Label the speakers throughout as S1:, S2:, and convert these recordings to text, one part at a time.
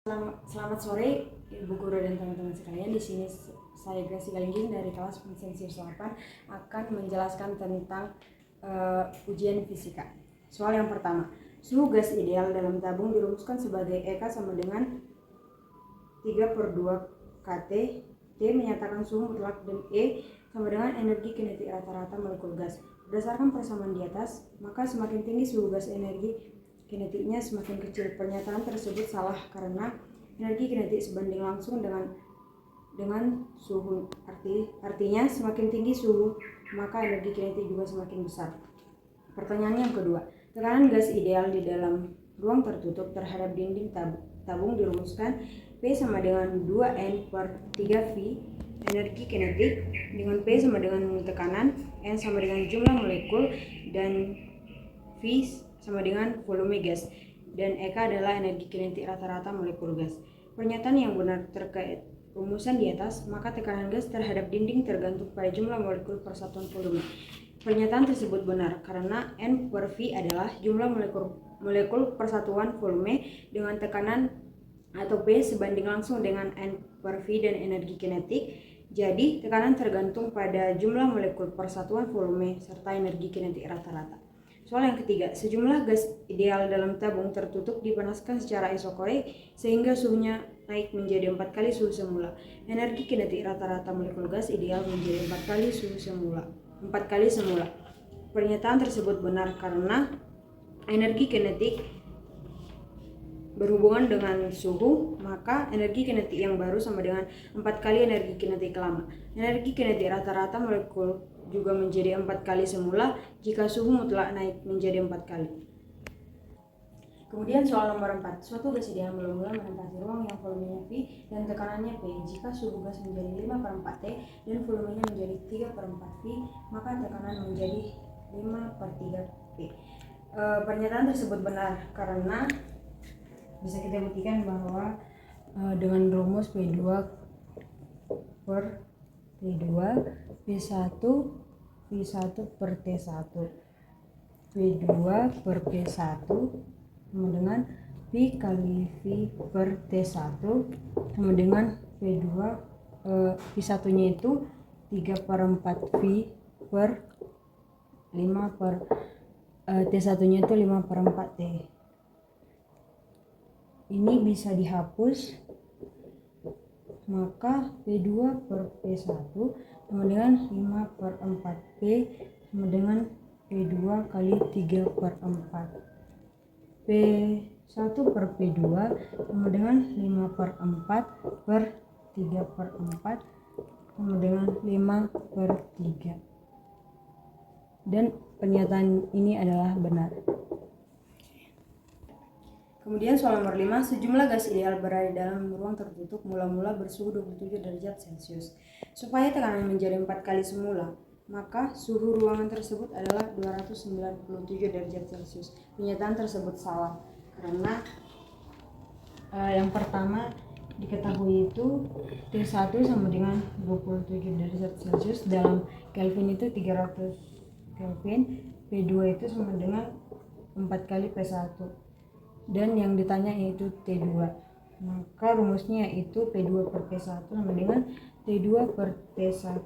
S1: Selamat sore Ibu Guru dan teman-teman sekalian. Di sini saya Grace Galingging dari kelas Pensensius 8 akan menjelaskan tentang ujian fisika. Soal yang pertama, suhu gas ideal dalam tabung dirumuskan sebagai EK sama dengan 3/2 kT. T menyatakan suhu mutlak dan E sama dengan energi kinetik rata-rata molekul gas. Berdasarkan persamaan di atas, maka semakin tinggi suhu gas energi kinetiknya semakin kecil. Pernyataan tersebut salah karena energi kinetik sebanding langsung dengan suhu. Artinya semakin tinggi suhu, maka energi kinetik juga semakin besar. Pertanyaan yang kedua, tekanan gas ideal di dalam ruang tertutup terhadap dinding tabung dirumuskan P sama dengan 2N/3V energi kinetik, dengan P sama dengan tekanan, N sama dengan jumlah molekul, dan V sama dengan volume gas, dan EK adalah energi kinetik rata-rata molekul gas. Pernyataan yang benar terkait rumusan di atas, maka tekanan gas terhadap dinding tergantung pada jumlah molekul per satuan volume. Pernyataan tersebut benar karena N/V adalah jumlah molekul per satuan volume dengan tekanan atau P sebanding langsung dengan N/V dan energi kinetik. Jadi, tekanan tergantung pada jumlah molekul per satuan volume serta energi kinetik rata-rata. Soal yang ketiga, sejumlah gas ideal dalam tabung tertutup dipanaskan secara isokorik sehingga suhunya naik menjadi 4 kali suhu semula. Energi kinetik rata-rata molekul gas ideal menjadi 4 kali semula. Pernyataan tersebut benar karena energi kinetik berhubungan dengan suhu, maka energi kinetik yang baru sama dengan 4 kali energi kinetik lama. Energi kinetik rata-rata molekul juga menjadi 4 kali semula jika suhu mutlak naik menjadi 4 kali. Kemudian soal nomor 4, suatu gas ideal mula-mula menempati ruang yang volumenya V dan tekanannya P. Jika suhu gas menjadi 5/4 T dan volumenya menjadi 3/4 V, maka tekanan menjadi 5/3 P. Pernyataan tersebut benar karena bisa kita buktikan bahwa dengan rumus P2 per T2 P1 per T1, P2 per P1 sama dengan P kali V per T1 sama dengan P2 P1 nya itu 3/4 V per 5 per T1 nya itu 5/4 T. Ini bisa dihapus, maka P2 per P1 sama dengan 5/4 P sama dengan P2 kali 3/4. P1 per P2 sama dengan 5/4 per 3/4 sama dengan 5/3. Dan pernyataan ini adalah benar. Kemudian soal nomor 5, sejumlah gas ideal berada dalam ruang tertutup mula-mula bersuhu 27 derajat Celcius. Supaya tekanan menjadi 4 kali semula, maka suhu ruangan tersebut adalah 297 derajat Celcius. Pernyataan tersebut salah karena yang pertama diketahui itu T1 sama dengan 27 derajat Celcius, dalam Kelvin itu 300 Kelvin, P2 itu sama dengan 4 kali P1. Dan yang ditanya yaitu T2, maka rumusnya yaitu P2 per P1 sama dengan T2 per T1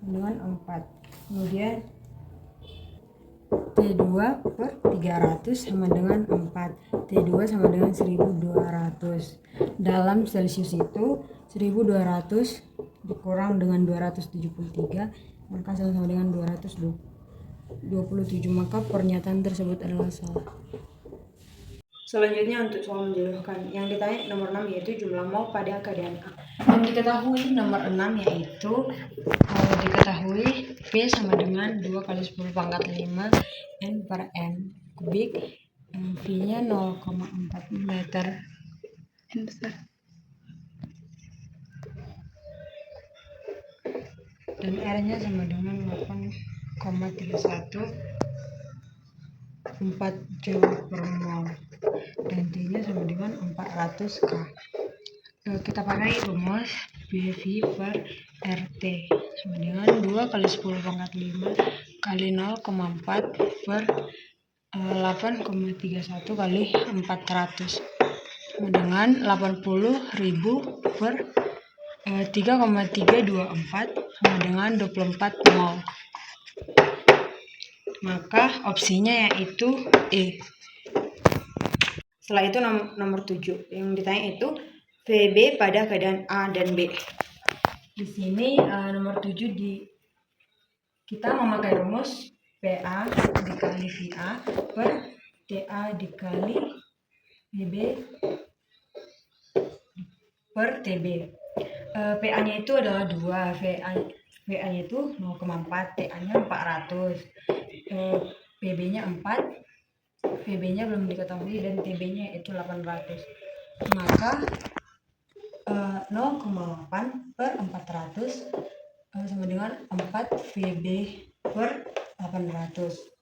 S1: dengan 4. Kemudian T2 per 300 sama dengan 4, T2 sama dengan 1200. Dalam Celsius itu 1200 dikurang dengan 273, maka sama dengan 227, maka pernyataan tersebut adalah salah. Selanjutnya untuk soal menjodohkan, yang ditanya nomor 6 yaitu jumlah mol pada keadaan A. Yang diketahui nomor 6 yaitu diketahui P sama dengan 2 kali 10 pangkat 5 N per M kubik, V nya 0,4 meter dan R nya sama dengan 8,31 4 joule per mol dan T nya sama dengan 400 K. Kita pakai rumus BV per RT sama dengan 2 kali 10 pangkat 5 kali 0,4 per 8,31 kali 400. sama dengan 80.000 per 3,324 sama dengan 24 mol. Maka opsinya yaitu E. Setelah itu nomor 7 yang ditanya itu VB pada keadaan A dan B. Di sini nomor 7 kita memakai rumus PA dikali VA per TA dikali VB per TB. PA-nya itu adalah 2, VA-nya itu 0,4, TA-nya 400, PB-nya 4, VB-nya belum diketahui dan TB-nya itu 800. Maka 0,8 per 400 sama dengan 4 VB per 800.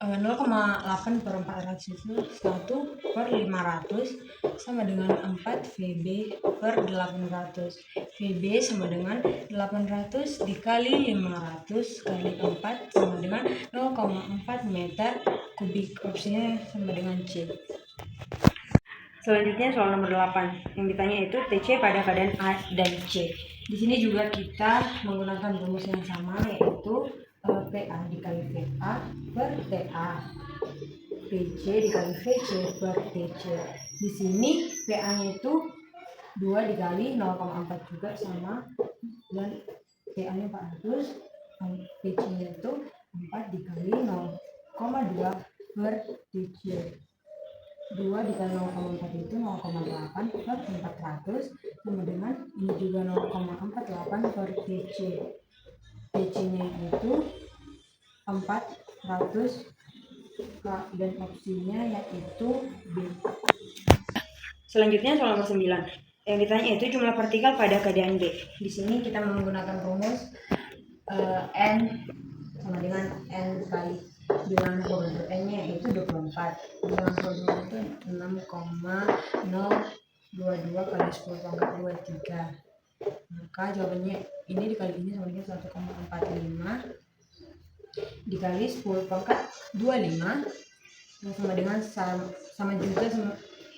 S1: 0,8 per 400 itu 1 per 500 sama dengan 4 VB per 800. VB sama dengan 800 dikali 500 kali 4 sama dengan 0,4 meter kubik. Opsinya sama dengan C. Selanjutnya soal nomor 8 yang ditanya itu TC pada keadaan A dan C. Di sini juga kita menggunakan rumus yang sama, yaitu PA dikali VA per TA, PC dikali VC per TC. Di sini PA-nya itu 2 dikali 0,4 juga sama, dan TA-nya 400, PC-nya itu 4 dikali 0,2 per TC. 2 dikali 0,4 itu 0,8 per 400 sama dengan ini juga 0,48 per TC. TC-nya itu 400 dan opsinya yaitu B. Selanjutnya soal nomor 9. Yang ditanya itu jumlah partikel pada keadaan B. Di sini kita menggunakan rumus N sama dengan N kali bilangan koordinat N-nya itu 24. Bilangan koordinat itu 6,022 kali 10 pangkat 23. Maka jawabannya ini dikali ini sama dengan 1,45 dikali 10 pangkat 25 sama dengan sama juga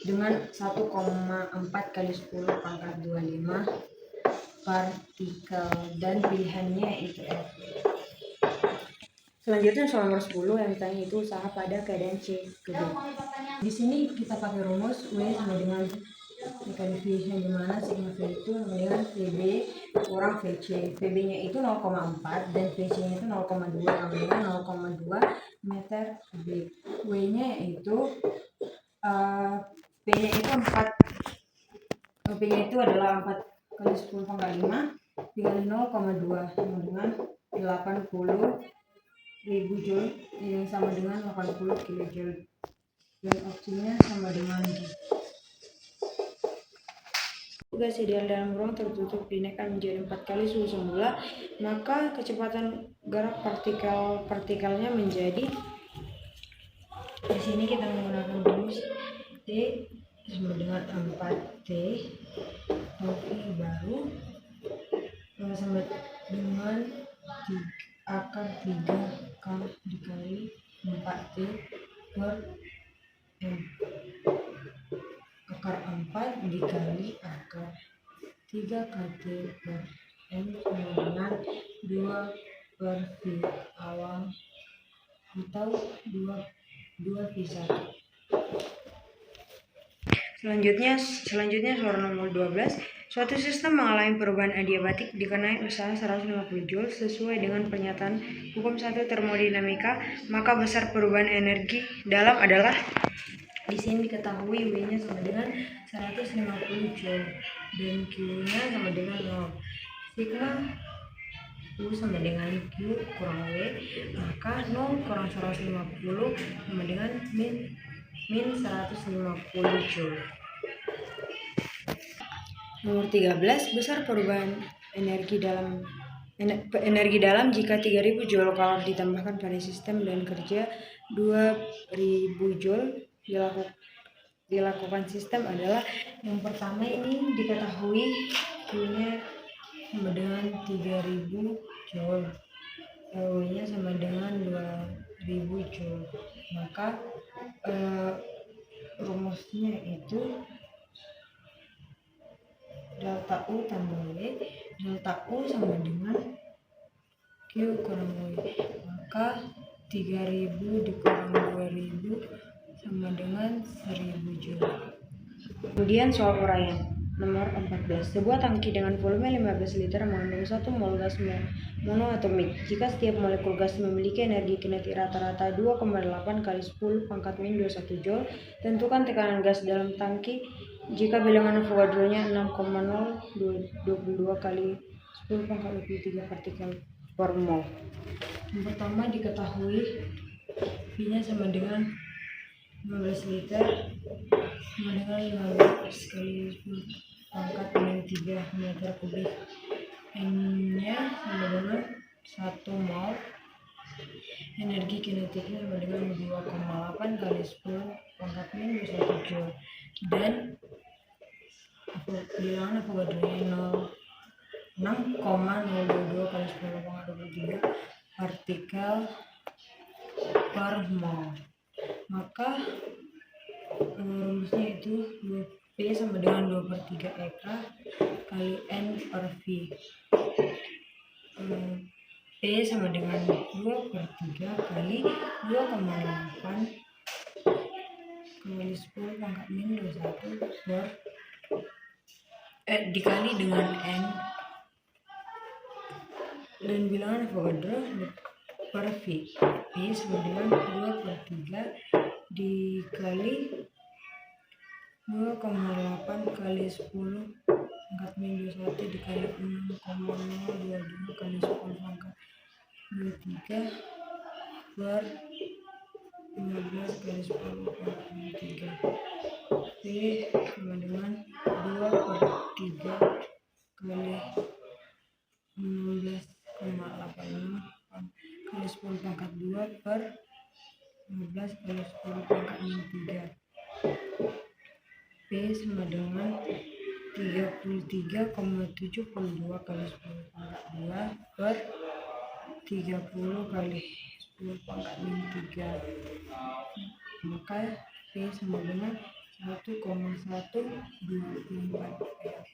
S1: dengan 1,4 kali 10 pangkat 25 partikel, dan pilihannya itu F. Selanjutnya soal nomor 10 yang ditanya itu usaha pada keadaan C ke B. Di sini kita pakai rumus W sama dengan dikali V, yang dimana sigma V itu sama dengan VB kurang VC. VB-nya itu 0,4 dan VC-nya itu 0,2 sama dengan 0,2 meter kubik. W-nya itu P-nya itu 4. P-nya itu adalah 4 kali 10 pangkat 5 dikali 0,2 sama dengan 80.000 joule yang sama dengan 80 kilojoule, dan opsinya sama dengan D. Gas ideal dalam ruang tertutup dinaikkan menjadi 4 kali suhu semula, maka kecepatan gerak partikelnya menjadi, di sini kita menggunakan rumus T sama dengan 4T V baru sama dengan akar 3K dikali 4T per M. Akar 4 dikali akar 3KT per M sama dengan 2 per V awal atau 2 V1. Selanjutnya soal nomor 12. Suatu sistem mengalami perubahan adiabatik dikenai usaha 150 Joule sesuai dengan pernyataan hukum 1 termodinamika, maka besar perubahan energi dalam adalah, di sini diketahui W-nya sama dengan 150 Joule dan Q-nya sama dengan 0. Sigma U sama dengan Q kurang W, maka 0 kurang 150 sama dengan min 150 Joule. Nomor 13, besar perubahan energi dalam jika 3000 Joule kalor ditambahkan pada sistem dan kerja 2000 Joule dilakukan sistem adalah, yang pertama ini diketahui Q-nya sama dengan 3000 Joule, W-nya sama dengan 2000 Joule, maka rumusnya itu delta U tambah W, delta U sama dengan Q kurang W, maka 3000 dikurang 2000 sama dengan 1000 Joule. Kemudian soal uraian nomor 14. Sebuah tangki dengan volume 15 liter mengandung 1 mol gas monoatomik. Jika setiap molekul gas memiliki energi kinetik rata-rata 2,8 kali 10 pangkat min 21 Joule, tentukan tekanan gas dalam tangki jika bilangan Avogadro-nya 6,022 kali 10 pangkat 23 partikel per mol. Yang pertama diketahui V-nya sama dengan 15 liter sama dengan 15 kali 10 pangkat min 3 meter kubik. N-nya sama dengan 1 mol. Energi kinetiknya sama dengan 2,8 kali 10 pangkat min 21 Joule. Dan bilangan Avogadro-nya 6,022 kali 10 pangkat 23 partikel per mol. Maka rumusnya itu P sama dengan 2/3 EK kali N per V. P sama dengan 2/3 kali 2,8 kali 10 pangkat min 21 per dikali dengan N dan bilangan Avogadro per V. P sama dengan 2/3 dikali 2,8 kali 10 pangkat min 21 dikali 6,022 kali 10 pangkat 23 per 15 kali 10 pangkat 23. P sama dengan 2/3 kali 16,86 kali 10 pangkat 2 per 15 kali 10 pangkat min 3. P sama dengan 33,72 kali 10 pangkat 2 per 30 kali 10 pangkat min 3. Maka P sama dengan 1,124.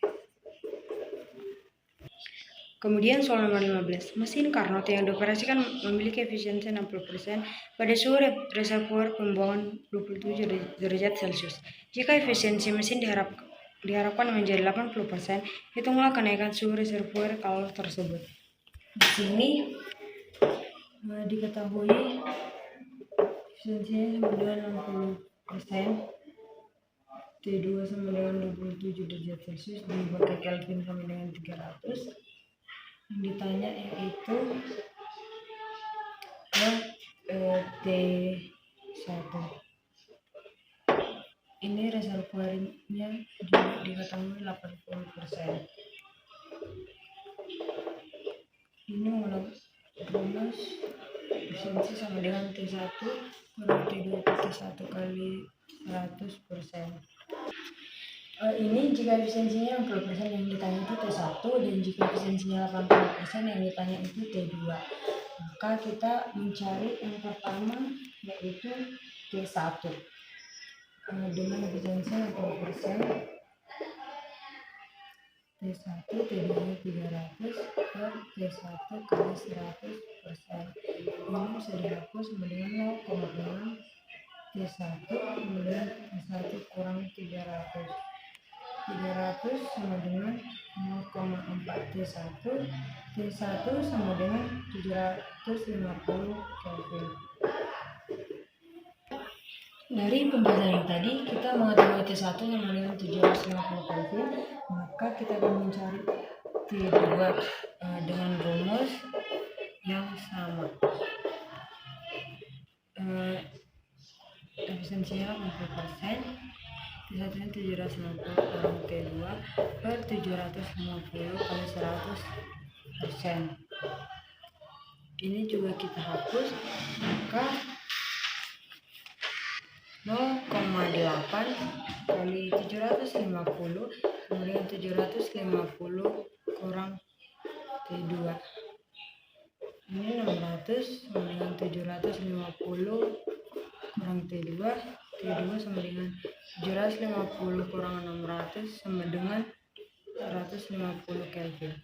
S1: Kemudian soal nomor 15. Mesin Carnot yang dioperasikan memiliki efisiensi 60% pada suhu reservoir pembuangan 27 derajat Celcius. Jika efisiensi mesin diharapkan menjadi 80%, hitunglah kenaikan suhu reservoir kalor tersebut. Di sini diketahui efisiensinya sama dengan 60%, T2 sama dengan 27 derajat Celcius dibagi Kelvin sama dengan 300. Yang ditanya yaitu T1. Ini reservoirnya juga diketahui 80%. Ini menggunakan rumus efisiensi sama dengan T1 kurang T2 per T1 kali 100%. Ini jika efisiensinya 60% yang ditanya itu T1, dan jika efisiensinya 80% yang ditanya itu T2. Maka kita mencari yang pertama yaitu T1 dengan efisiensi 60%. T1 T2-nya 300 per T1 kali 100%. Ini bisa dihapus sama dengan 0,6 T1 kemudian T1 kurang 300. 300 sama dengan 0,4 T1. T1 sama dengan 750 Kelvin. Dari pembahasan yang tadi kita mengetahui T1 sama dengan 750 Kelvin, maka kita akan mencari T2 dengan rumus yang sama. Efisiensinya 40%. T1 nya 750 kurang T2 per 750 kali 100%. Ini juga kita hapus, maka 0,8 kali 750 kemudian 750 kurang T2. Ini 600 sama dengan 750 kurang T2. T2 sama dengan Jelas 50 kurang 600 sama dengan 150 Kelvin.